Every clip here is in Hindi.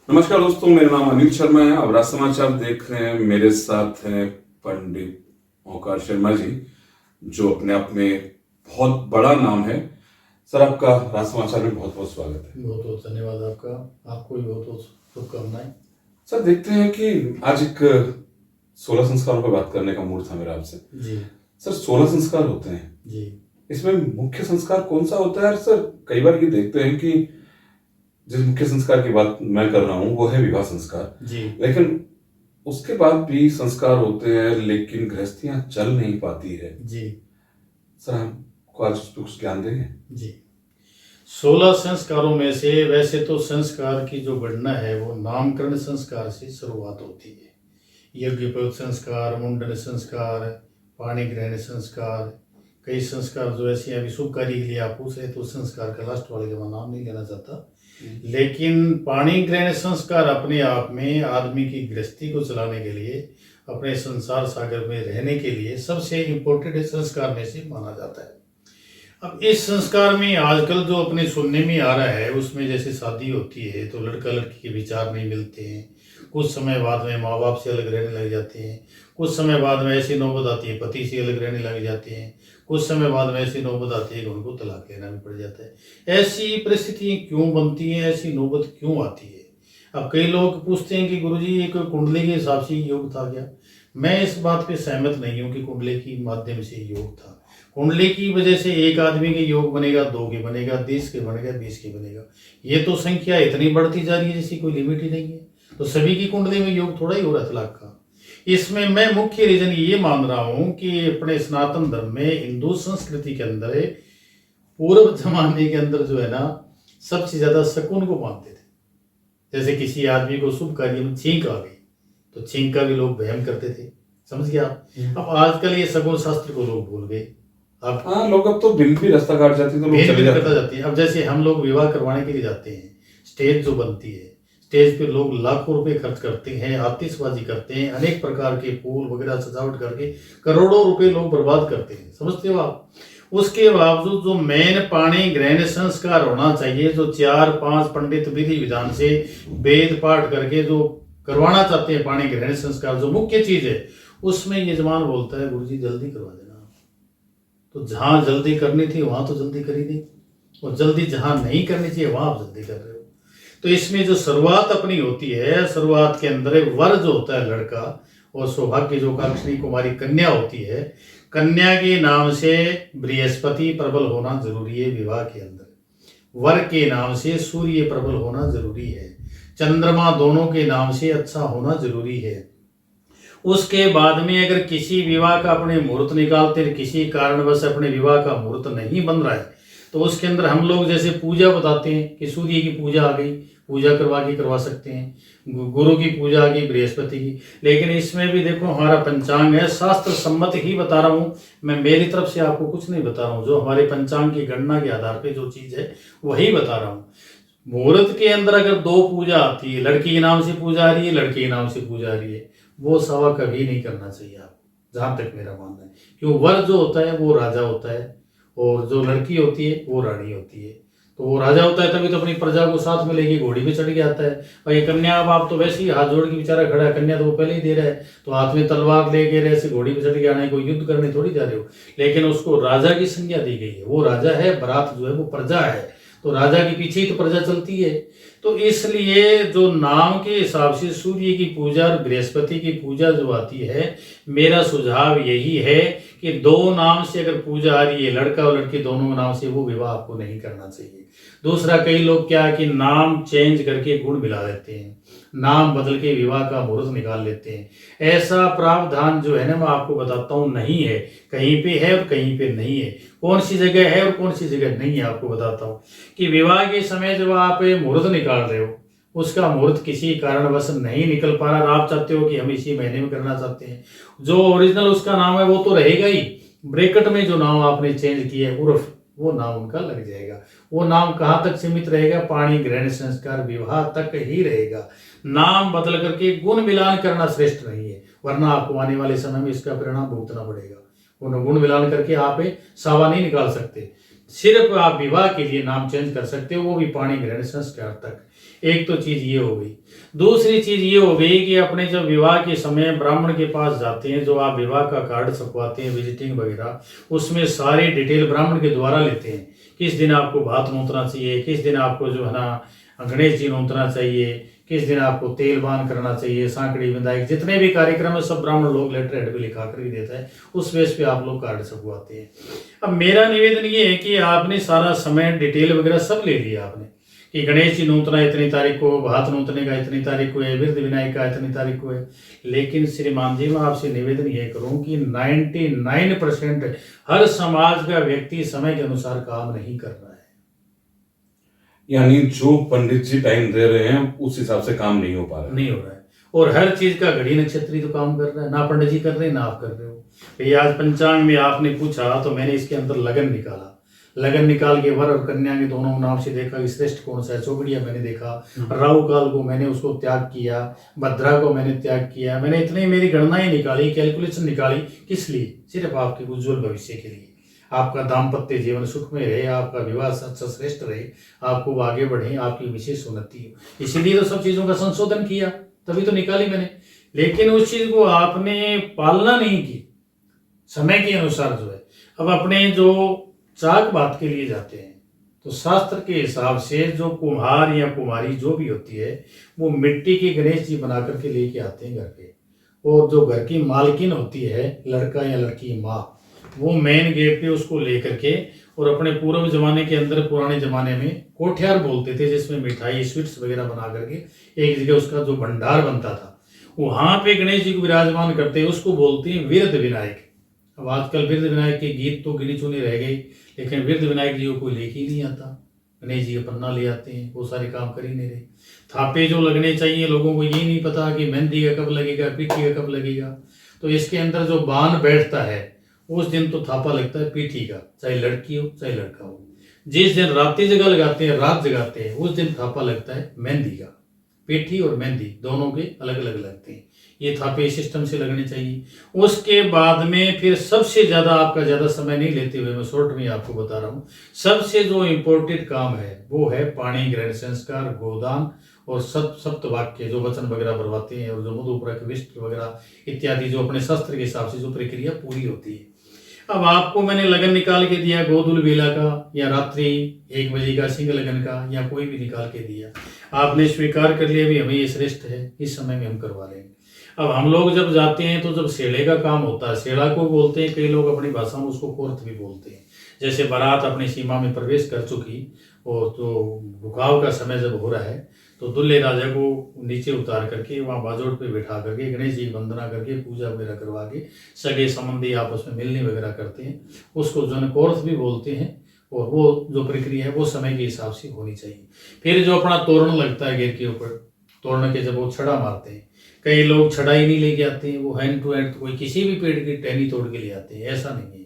नमस्कार दोस्तों, मेरा नाम अनिल शर्मा है। अब राज समाचार देख रहे हैं। मेरे साथ हैं पंडित ओंकार शर्मा जी, जो अपने आप में बहुत बड़ा नाम है। सर, आपका राज समाचार में बहुत बहुत स्वागत है। बहुत बहुत धन्यवाद आपका। आपको भी बहुत बहुत शुभकामनाएं। सर, देखते हैं कि आज एक 16 संस्कारों पर बात करने का मूड था मेरा आपसे। जी सर, 16 संस्कार होते हैं, जी इसमें मुख्य संस्कार कौन सा होता है? सर, कई बार ये देखते हैं कि जिस मुख्य संस्कार की बात मैं कर रहा हूँ वो है विवाह संस्कार, जी लेकिन उसके बाद भी संस्कार होते हैं, लेकिन गृहस्थियां चल नहीं पाती है। जी सर, हमको आज उस पर कुछ ज्ञान देंगे? जी 16 संस्कारों में से वैसे तो संस्कार की जो गणना है वो नामकरण संस्कार से शुरुआत होती है। यज्ञोपवीत संस्कार, मुंडन संस्कार, पाणी ग्रहण संस्कार, कई संस्कार जो ऐसे अभी शुभ कार्य के लिए आप पूछ रहे तो संस्कार का लास्ट वाले का मैं नाम नहीं लेना चाहता, लेकिन पाणी ग्रहण संस्कार अपने आप में आदमी की गृहस्थी को चलाने के लिए, अपने संसार सागर में रहने के लिए सबसे इम्पोर्टेंट संस्कार में से माना जाता है। अब इस संस्कार में आजकल जो अपने सुनने में आ रहा है उसमें जैसे शादी होती है तो लड़का लड़की के विचार नहीं मिलते हैं, कुछ समय बाद में माँ बाप से अलग रहने लग जाते हैं, कुछ समय बाद में ऐसी नौबत आती है पति से अलग रहने लग जाते हैं, कुछ समय बाद में ऐसी नौबत आती है कि उनको तलाक लेना भी पड़ जाता है। ऐसी परिस्थितियाँ क्यों बनती हैं, ऐसी नौबत क्यों आती है? अब कई लोग पूछते हैं कि गुरुजी एक कुंडली के हिसाब से योग था क्या? मैं इस बात पे सहमत नहीं हूँ कि कुंडली के माध्यम से योग था। कुंडली की वजह से एक आदमी के योग बनेगा, 2 के बनेगा, 30 के बनेगा, 20 के बनेगा। ये तो संख्या इतनी बढ़ती जा रही है जिसकी कोई लिमिट ही नहीं है। तो सभी की कुंडली में योग थोड़ा ही हो रहा है तलाक का। इसमें मैं मुख्य रीजन ये मान रहा हूँ कि अपने सनातन धर्म में, हिंदू संस्कृति के अंदर, पूर्व जमाने के अंदर जो है ना, सबसे ज्यादा शकुन को मानते थे। जैसे किसी आदमी को शुभ कार्य में छींक आ गई तो छींक का भी लोग वहम करते थे, समझ गए आप? अब आजकल ये शकुन शास्त्र को लोग भूल गए। अब हाँ, लोग अब तो बिल भी रास्ता काट जाती है तो लोग भेद चले भी जाते करता हैं। जाती है। अब जैसे हम लोग विवाह करवाने के लिए जाते हैं, स्टेज जो बनती है, स्टेज पे लोग लाखों रुपए खर्च करते हैं, आतिशबाजी करते हैं, अनेक प्रकार के फूल वगैरह सजावट करके करोड़ों रुपए लोग बर्बाद करते हैं, समझते हो आप? उसके बावजूद जो मेन पाणी ग्रहण संस्कार होना चाहिए, जो 4-5 पंडित विधि विधान से वेद पाठ करके जो करवाना चाहते हैं पाणी ग्रहण संस्कार, जो मुख्य चीज है, उसमें यजमान बोलता है गुरुजी जल्दी करवा देना। तो जहां जल्दी करनी थी वहां तो जल्दी करी नहीं, और जल्दी जहां नहीं करनी चाहिए वहां आप जल्दी कर रहे हो। तो इसमें जो शुरुआत अपनी होती है, शुरुआत के अंदर एक वर जो होता है लड़का, और सौभाग्य जो काक्षणी कुमारी कन्या होती है, कन्या के नाम से बृहस्पति प्रबल होना जरूरी है विवाह के अंदर। वर के नाम से सूर्य प्रबल होना जरूरी है। चंद्रमा दोनों के नाम से अच्छा होना जरूरी है। उसके बाद में अगर किसी विवाह का अपने मुहूर्त निकालते हैं, किसी कारणवश अपने विवाह का मुहूर्त नहीं बन रहा है, तो उसके अंदर हम लोग जैसे पूजा बताते हैं कि सूर्य की पूजा आ गई, पूजा करवा सकते हैं, गुरु की पूजा आ गई, बृहस्पति की। लेकिन इसमें भी देखो हमारा पंचांग है, शास्त्र सम्मत ही बता रहा हूँ मैं, मेरी तरफ से आपको कुछ नहीं बता रहा हूँ। जो हमारे पंचांग की गणना के आधार पर जो चीज़ है वही बता रहा हूँ। मुहूर्त के अंदर अगर 2 पूजा आती है, लड़की के नाम से पूजा आ रही है, लड़के के नाम से पूजा आ रही है, वो सवा कभी नहीं करना चाहिए आपको, जहां तक मेरा मानना है। क्यों? वर जो होता है वो राजा होता है, और जो लड़की होती है वो रानी होती है। तो वो राजा होता है तभी तो अपनी प्रजा को साथ में लेके घोड़ी पे चढ़ के आता है। और ये कन्या, अब आप तो वैसे ही हाथ जोड़ के बेचारा खड़ा है, कन्या तो वो पहले ही दे रहा है, तो हाथ में तलवार लेके ऐसे घोड़ी पे चढ़ के आना है, कोई युद्ध करने थोड़ी जा रहे हो। लेकिन उसको राजा की संज्ञा दी गई है, वो राजा है, बारात जो है वो प्रजा है, तो राजा के पीछे ही तो प्रजा चलती है। तो इसलिए जो नाम के हिसाब से सूर्य की पूजा और बृहस्पति की पूजा जो आती है, मेरा सुझाव यही है कि 2 नाम से अगर पूजा आ रही है, लड़का और लड़की दोनों नाम से, वो विवाह आपको नहीं करना चाहिए। दूसरा, कई लोग क्या है कि नाम चेंज करके गुण मिला देते हैं, नाम बदल के विवाह का मुहूर्त निकाल लेते हैं। ऐसा प्रावधान जो है ना, मैं आपको बताता हूँ नहीं है, कहीं पे है और कहीं पे नहीं है। कौन सी जगह है और कौन सी जगह नहीं है, आपको बताता हूँ कि विवाह के समय जब आप मुहूर्त निकाल रहे हो, उसका मुहूर्त किसी कारणवश नहीं निकल पा रहा, आप चाहते हो कि हम इसी महीने में करना चाहते हैं, जो ओरिजिनल उसका नाम है वो तो रहेगा ही, ब्रैकेट में जो नाम आपने चेंज किया है उर्फ, वो नाम उनका लग जाएगा। वो नाम कहाँ तक सीमित रहेगा? पाणी ग्रहण संस्कार विवाह तक ही रहेगा। नाम बदल करके गुण मिलान करना श्रेष्ठ नहीं है, वरना आपको आने वाले समय में इसका परिणाम भुगतना पड़ेगा। गुण मिलान करके आप सावा नहीं निकाल सकते। सिर्फ आप विवाह के लिए नाम चेंज कर सकते हो, वो भी पाणी ग्रहण संस्कार तक। एक तो चीज ये हो गई। दूसरी चीज ये हो गई कि अपने जब विवाह के समय ब्राह्मण के पास जाते हैं, जो आप विवाह का कार्ड छपवाते हैं, विजिटिंग वगैरह, उसमें सारी डिटेल ब्राह्मण के द्वारा लेते हैं। किस दिन आपको भात नोतना चाहिए, किस दिन आपको जो है ना गणेश जी नोतना चाहिए, किस दिन आपको तेल बान करना चाहिए, सांकड़ी विदाई, जितने भी कार्यक्रम है सब ब्राह्मण लोग लेटर हेड पे लिखा कर ही देता है। उस बेस पे आप लोग कार्ड छपवाते हैं। अब मेरा निवेदन ये है कि आपने सारा समय डिटेल वगैरह सब ले लिया आपने कि गणेश जी नूतना इतनी तारीख को, भात नूतने का इतनी तारीख को है, वृद्ध विनायक का इतनी तारीख को है। लेकिन श्रीमान जी मैं आपसे निवेदन ये करूं कि 99% हर समाज का व्यक्ति समय के अनुसार काम नहीं कर रहा है। यानी जो पंडित जी टाइम दे रहे हैं उस हिसाब से काम नहीं हो पा रहा है। नहीं हो रहा है। और हर चीज का घड़ी नक्षत्री तो काम कर रहा है, ना पंडित जी कर रहे हैं ना आप कर रहे हो। भैया आज पंचांग में आपने पूछा तो मैंने इसके अंदर लगन निकाला, लगन निकाल के वर और कन्या के दोनों नाम से देखा कि श्रेष्ठ कौन सा है। चौगड़िया मैंने देखा, राहु काल को मैंने उसको त्याग किया, भद्रा को मैंने त्याग किया। मैंने इतनी मेरी गणनाएं निकाली, कैलकुलेशन निकाली। किस लिए? सिर्फ आपके उज्जवल भविष्य के लिए, आपका दाम्पत्य जीवन सुख में रहे, आपका विवाह अच्छा श्रेष्ठ रहे, आपको आगे बढ़े, आपकी विशेष उन्नति हो। इसीलिए तो सब चीजों का संशोधन किया, तभी तो निकाली मैंने। लेकिन उस चीज को आपने पालना नहीं की समय के अनुसार जो है। अब अपने जो चाक बात के लिए जाते हैं तो शास्त्र के हिसाब से जो कुम्हार या कुमारी जो भी होती है वो मिट्टी के गणेश जी बना करके लेके आते हैं घर पे। और जो घर की मालकिन होती है, लड़का या लड़की माँ, वो मेन गेट पे उसको लेकर के, और अपने पूर्व जमाने के अंदर पुराने जमाने में कोठियार बोलते थे, जिसमें मिठाई स्वीट्स वगैरह बना करके एक जगह उसका जो भंडार बनता था वहां पे गणेश जी को विराजमान करते हैं। उसको बोलते हैं वृद्ध विनायक। अब आजकल वृद्ध विनायक के गीत तो गिनी चुनी रह गई, लेकिन वृद्ध विनायक जी को कोई लेके ही नहीं आता। गणेश जी का पन्ना ले आते हैं, वो सारे काम कर ही नहीं रहे। थापे जो लगने चाहिए, लोगों को ये नहीं पता कि मेहंदी का कब लगेगा, पीठी का कब लगेगा। तो इसके अंदर जो बाण बैठता है उस दिन तो थापा लगता है पीठी का, चाहे लड़की हो चाहे लड़का हो। जिस दिन रात्रि जगह लगाते हैं, रात जगाते हैं, उस दिन थापा लगता है मेहंदी का। पेठी और मेहंदी दोनों के अलग अलग लगते हैं। ये थापे सिस्टम से लगने चाहिए। उसके बाद में फिर सबसे ज्यादा, आपका ज्यादा समय नहीं लेते हुए मैं शॉर्ट में आपको बता रहा हूँ, सबसे जो इम्पोर्टेंट काम है वो है पाणी ग्रहण संस्कार, गोदान और सप्त वाक्य जो वचन वगैरह भरवाते हैं, और जो मधुप्रक विष्ट वगैरह इत्यादि जो अपने शास्त्र के हिसाब से जो प्रक्रिया पूरी होती है। अब आपको मैंने लगन निकाल के दिया गोधुल बेला का, या रात्रि 1 बजे का सिंह लगन का, या कोई भी निकाल के दिया, आपने स्वीकार कर लिया भी हमें ये श्रेष्ठ है, इस समय में हम करवा लेंगे। अब हम लोग जब जाते हैं तो जब सेड़े का काम होता है, सेड़ा को बोलते हैं कई लोग अपनी भाषा में, उसको कोर्थ भी बोलते हैं। जैसे बारात अपनी सीमा में प्रवेश कर चुकी और तो रुकाव का समय जब हो रहा है तो दूल्हे राजा को नीचे उतार करके वहाँ बाजोट पे बैठा करके गणेश जी की वंदना करके पूजा वगैरह करवा के सगे संबंधी आपस में मिलने वगैरह करते हैं, उसको जनकोर्थ भी बोलते हैं। और वो जो प्रक्रिया है वो समय के हिसाब से होनी चाहिए। फिर जो अपना तोरण लगता है गेट के ऊपर, तोरण के जब वो छड़ा मारते हैं, कई लोग छड़ा ही नहीं लेके आते हैं, वो हैंड टू हैंड कोई किसी भी पेड़ की टहनी तोड़ के ले आते हैं। ऐसा नहीं है।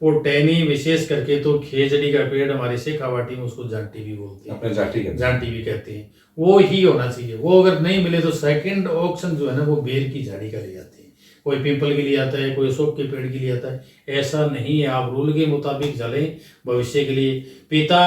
वो टहनी विशेष करके तो खेजड़ी का पेड़, हमारे शेखावाटी में उसको जांटी भी बोलते हैं, जांटी भी कहते हैं, वो ही होना चाहिए। वो अगर नहीं मिले तो सेकंड ऑप्शन जो है ना वो बेर की झाड़ी का ले जाते हैं। कोई पीपल के लिए आता है, कोई अशोक के पेड़ के लिए आता है। ऐसा नहीं है, आप रूल के मुताबिक चलें भविष्य के लिए। पिता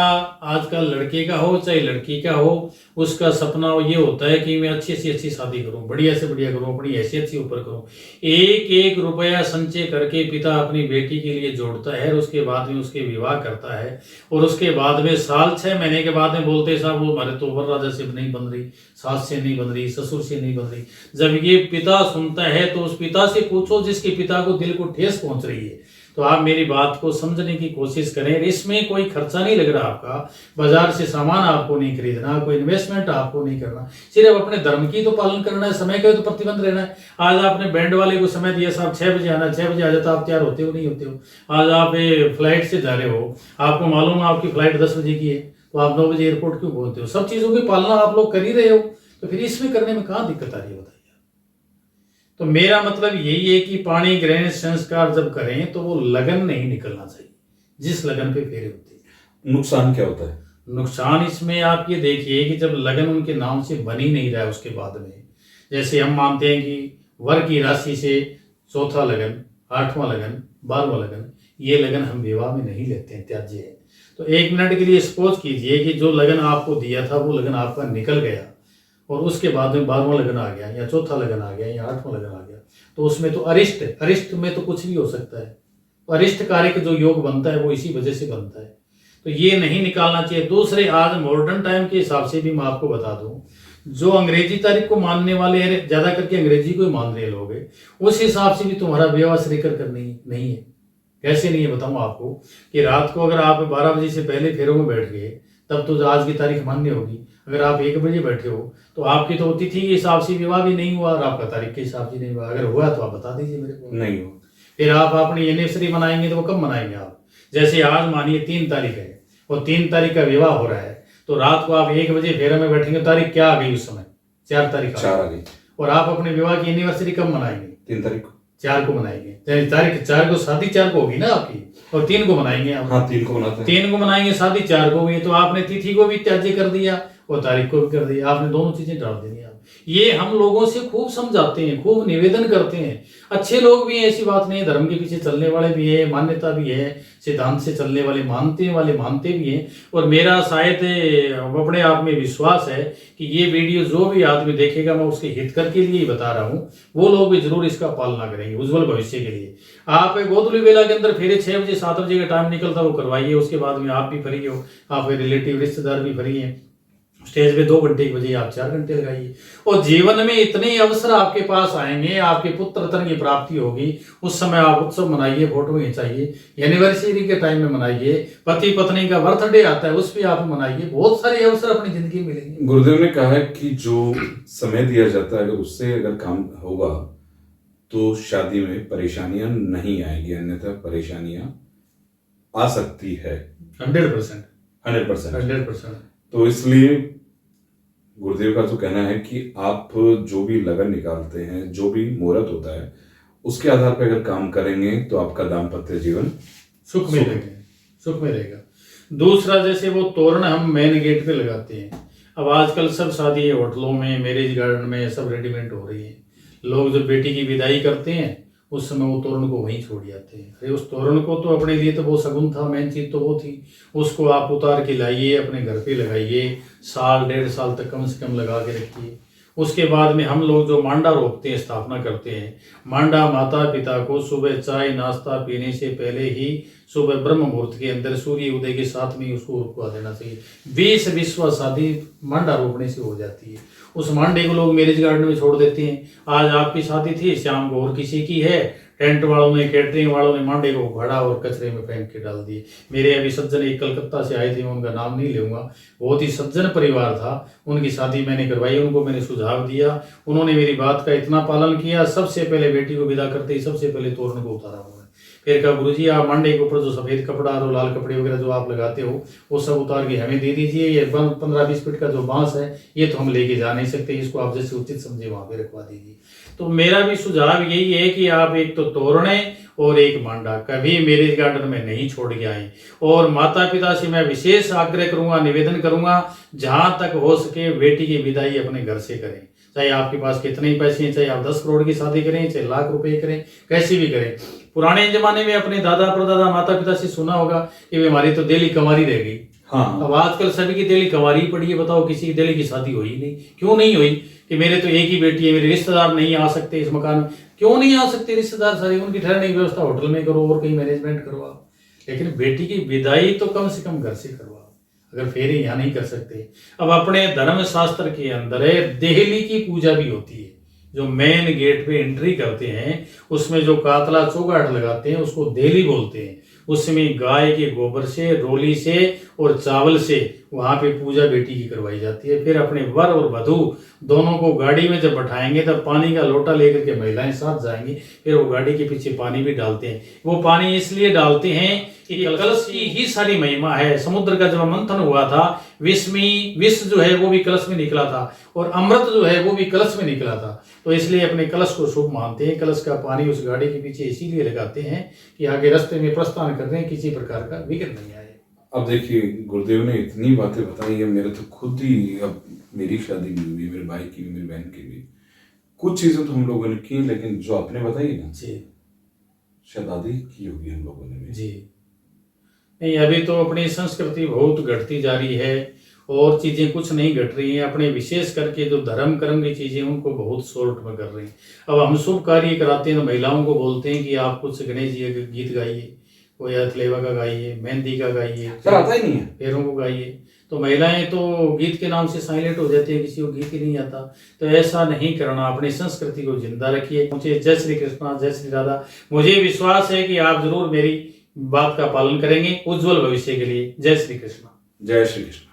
आजकल लड़के का हो चाहे लड़की का हो, उसका सपना ये होता है कि मैं अच्छी से अच्छी शादी करूं, बढ़िया से बढ़िया करूं, अपनी हैसियत से ऊपर करूं। एक एक रुपया संचय करके पिता अपनी बेटी के लिए जोड़ता है, और उसके बाद में उसके विवाह करता है। और उसके बाद में साल 6 महीने के बाद में बोलते साहब वो हमारे तो वर राजा से नहीं बन रही, सास से नहीं बन रही, ससुर से नहीं बन रही। जब ये पिता सुनता है तो उस पिता से पूछो जिसके पिता को दिल को ठेस पहुंच रही है। तो आप मेरी बात को समझने की कोशिश करें। इसमें कोई खर्चा नहीं लग रहा आपका, बाजार से सामान आपको नहीं खरीदना, कोई इन्वेस्टमेंट आपको नहीं करना, सिर्फ अपने धर्म की तो पालन करना है। समय का तो प्रतिबंध रहना है। आज आपने बैंड वाले को समय दिया साहब 6 बजे आना, 6 बजे आ जाता, आप तैयार होते हो नहीं होते हो। आज आप फ्लाइट से जा रहे हो, आपको मालूम है आपकी फ्लाइट 10 बजे की है, तो आप 9 बजे एयरपोर्ट क्यों पहुंचते हो? सब चीजों की पालना आप लोग कर ही रहे हो, तो फिर इसमें करने में कहाँ दिक्कत आ रही है बताइए। तो मेरा मतलब यही है कि पाणी ग्रहण संस्कार जब करें तो वो लगन नहीं निकलना चाहिए, जिस लगन पे फेरे होते हैं। नुकसान क्या होता है? नुकसान इसमें आप ये देखिए कि जब लगन उनके नाम से बन ही नहीं रहा है, उसके बाद में जैसे हम मानते हैं कि वर की राशि से चौथा लगन, 8वां लगन, 12वां लगन, ये लगन हम विवाह में नहीं लेते हैं, त्याज्य है। तो 1 मिनट के लिए सपोज कीजिए कि जो लगन आपको दिया था वो लगन आपका निकल गया और उसके बाद में 12वां लगन आ गया या चौथा लगन आ गया या 8वां लगन आ गया, तो उसमें तो अरिष्ट में तो कुछ भी हो सकता है। अरिष्ट कारक जो योग बनता है वो इसी वजह से बनता है, तो ये नहीं निकालना चाहिए। दूसरे, आज मॉडर्न टाइम के हिसाब से भी मैं आपको बता दूं, जो अंग्रेजी तारीख को मानने वाले हैं, ज्यादा करके अंग्रेजी को ही मान रहे लोग हैं, उस हिसाब से भी तुम्हारा विवाह श्रीकर करनी नहीं है। कैसे नहीं है बताऊं आपको, कि रात को अगर आप 12 बजे से पहले फेरों में बैठ गए तब तो आज की तारीख मान्य होगी। अगर आप 1 बजे बैठे हो तो आपकी तो तिथि के हिसाब से विवाह भी नहीं हुआ और आपका तारीख के हिसाब से नहीं हुआ। अगर हुआ तो आप बता दीजिए मेरे को। नहीं हो। फिर आप अपनी एनिवर्सरी मनाएंगे तो वो कब मनाएंगे आप? जैसे आज मानिए 3 तारीख है और 3 तारीख का विवाह हो रहा है, तो रात को आप 1 बजे फेरे में बैठेंगे, तारीख क्या आ गई उस समय? 4 तारीख 4 आ गई। और आप अपने विवाह की एनिवर्सरी कब मनाएंगे? 3 तारीख को। 4 को मनाएंगे। तारीख 4 को, शादी 4 को होगी ना आपकी, और 3 को मनाएंगे आप। हाँ, 3 को मनाते हैं। 3 को मनाएंगे, शादी 4 को हुई, तो आपने तिथि को भी त्याज्य कर दिया और तारीख को भी कर दिया। आपने दोनों चीजें डाल दी आप। ये हम लोगों से खूब समझाते हैं, खूब निवेदन करते हैं। अच्छे लोग भी हैं, ऐसी बात नहीं, धर्म के पीछे चलने वाले भी है, मान्यता भी है, सिद्धांत से चलने वाले मानते भी हैं। और मेरा शायद अपने आप में विश्वास है कि ये वीडियो जो भी आदमी देखेगा, मैं उसके हितकर के लिए ही बता रहा हूँ, वो लोग भी जरूर इसका पालना करेंगे उज्जवल भविष्य के लिए। आप गोधूली बेला के अंदर फेरे 6 बजे 7 बजे का टाइम निकलता वो करवाइए। उसके बाद में आप भी फ्री हो, आपके रिलेटिव रिश्तेदार भी फ्री हैं। स्टेज पे 2 घंटे की बजाय आप 4 घंटे लगाइए। और जीवन में इतने अवसर आपके पास आएंगे, आपके पुत्र रत्न की प्राप्ति होगी, उस समय आप उत्सव मनाइए, फोटो खिंचाइए, एनिवर्सरी के टाइम में मनाइए, पति पत्नी का बर्थडे आता है उस पर आप मनाइए। बहुत सारे अवसर अपनी जिंदगी में मिलेंगे। गुरुदेव ने कहा है कि जो समय दिया जाता है, अगर उससे अगर काम होगा तो शादी में परेशानियां नहीं आएगी, अन्यथा परेशानियां आ सकती है। 100%। 100%। तो इसलिए गुरुदेव का तो कहना है कि आप जो भी लगन निकालते हैं, जो भी मुहूर्त होता है, उसके आधार पर अगर काम करेंगे तो आपका दाम्पत्य जीवन सुख में रहेगा। दूसरा, जैसे वो तोरण हम मेन गेट पे लगाते हैं, अब आजकल सब शादी होटलों में, मैरिज गार्डन में सब रेडीमेड हो रही है। लोग जब बेटी की विदाई करते हैं उस समय वो तोरण को वहीं छोड़ जाते हैं। अरे उस तोरण को तो अपने लिए तो वो शगुन था, मेन चीज तो वो थी। उसको आप उतार के लाइए, अपने घर पे लगाइए, 1-1.5 साल तक कम से कम लगा के रखिए। उसके बाद में हम लोग जो मांडा रोकते हैं, स्थापना करते हैं, मांडा माता पिता को सुबह चाय नाश्ता पीने से पहले ही सुबह ब्रह्म मुहूर्त के अंदर सूर्य उदय के साथ में उसको रुकवा देना चाहिए। 20 शादी मांडा रोकने से हो जाती है। उस मांडे को लोग मैरिज गार्डन में छोड़ देते हैं। आज आपकी शादी थी, शाम को और किसी की है, टेंट वालों ने, कैटरिंग वालों ने मांडे को उखाड़ा और कचरे में फेंक के डाल दिए। मेरे अभी सज्जन एक कलकत्ता से आए थे, मैं उनका नाम नहीं लूंगा, बहुत ही सज्जन परिवार था, उनकी शादी मैंने करवाई, उनको मैंने सुझाव दिया, उन्होंने मेरी बात का इतना पालन किया। सबसे पहले बेटी को विदा करते ही सबसे पहले तोरण को उतारा उन्होंने। फिर कहा, गुरुजी आप मांडे के ऊपर जो सफेद कपड़ा और लाल कपड़े वगैरह जो आप लगाते हो वो सब उतार के हमें दे दीजिए। ये 15-20 फीट का जो बांस है ये तो हम लेके जा नहीं सकते, इसको आप जैसे उचित समझे वहां पे रखवा दीजिए। तो मेरा भी सुझाव यही है कि आप एक तो तोरणे और एक मांडा कभी मैरिज गार्डन में नहीं छोड़ के आए। और माता पिता से मैं विशेष आग्रह करूंगा, निवेदन करूंगा, जहां तक हो सके बेटी की विदाई अपने घर से करें। चाहे आपके पास कितने ही पैसे हैं, चाहे आप 10 करोड़ की शादी करें, चाहे लाख रुपए करें, कैसी भी करें। पुराने जमाने में अपने दादा परदादा माता पिता से सुना होगा कि वे हमारी तो दिल्ली कंवारी रह गई। हाँ। अब आजकल सभी की दिल्ली कंवारी पड़ी है। बताओ किसी की दिल्ली की शादी हुई नहीं, क्यों नहीं हुई? कि मेरे तो एक ही बेटी है, मेरे रिश्तेदार नहीं आ सकते इस मकान में। क्यों नहीं आ सकते रिश्तेदार? सारी उनकी ठहरने की व्यवस्था होटल में करो और कहीं मैनेजमेंट करो आप, लेकिन बेटी की विदाई तो कम से कम घर से करवाओ, अगर फेरे यहाँ नहीं कर सकते। अब अपने धर्म शास्त्र के अंदर है देहली की पूजा भी होती है, जो मेन गेट पे एंट्री करते हैं उसमें जो कातला चौगाठ लगाते हैं उसको देहली बोलते हैं। उसमें गाय के गोबर से, रोली से और चावल से वहां पे पूजा बेटी की करवाई जाती है। फिर अपने वर और वधू दोनों को गाड़ी में जब बैठाएंगे तब पानी का लोटा लेकर के महिलाएं साथ जाएंगी। फिर वो गाड़ी के पीछे पानी भी डालते हैं। वो पानी इसलिए डालते हैं कि कलश की ही सारी महिमा है। समुद्र का जब मंथन हुआ था, विष जो है वो भी कलश में निकला था और अमृत जो है वो भी कलश में निकला था। तो इसलिए अपने कलश को शुभ मानते हैं। कलश का पानी उस गाड़ी के पीछे इसीलिए लगाते हैं कि आगे रास्ते में प्रस्थान करने किसी प्रकार का विघ्न नहीं आए। अब देखिए, गुरुदेव ने इतनी बातें बताई है, मेरे तो खुद ही, अब मेरी शादी भी हुई, मेरे भाई की भी, मेरी बहन की भी, कुछ चीजें तो हम लोगों ने की, लेकिन जो आपने बताई ना जी, शायद आधी की होगी हम लोगों ने भी। जी नहीं, अभी तो अपनी संस्कृति बहुत घटती जा रही है और चीज़ें कुछ नहीं घट रही हैं। अपने विशेष करके जो धर्म कर्म की चीज़ें उनको बहुत शॉर्ट में कर रहे हैं। अब हम शुभ कार्य कराते हैं तो महिलाओं को बोलते हैं कि आप कुछ गणेश जी का गीत गाइए, कोई हथलेवा का गाइए, मेहंदी का गाइए, सर आता ही नहीं है। पैरों को गाइए। तो महिलाएं तो गीत के नाम से साइलेंट हो जाती है, किसी को गीत ही नहीं आता। तो ऐसा नहीं करना, अपनी संस्कृति को जिंदा रखिए। मुझे जय श्री कृष्णा, जय श्री राधा। मुझे विश्वास है कि आप जरूर मेरी बात का पालन करेंगे उज्जवल भविष्य के लिए। जय श्री कृष्णा। जय श्री कृष्ण।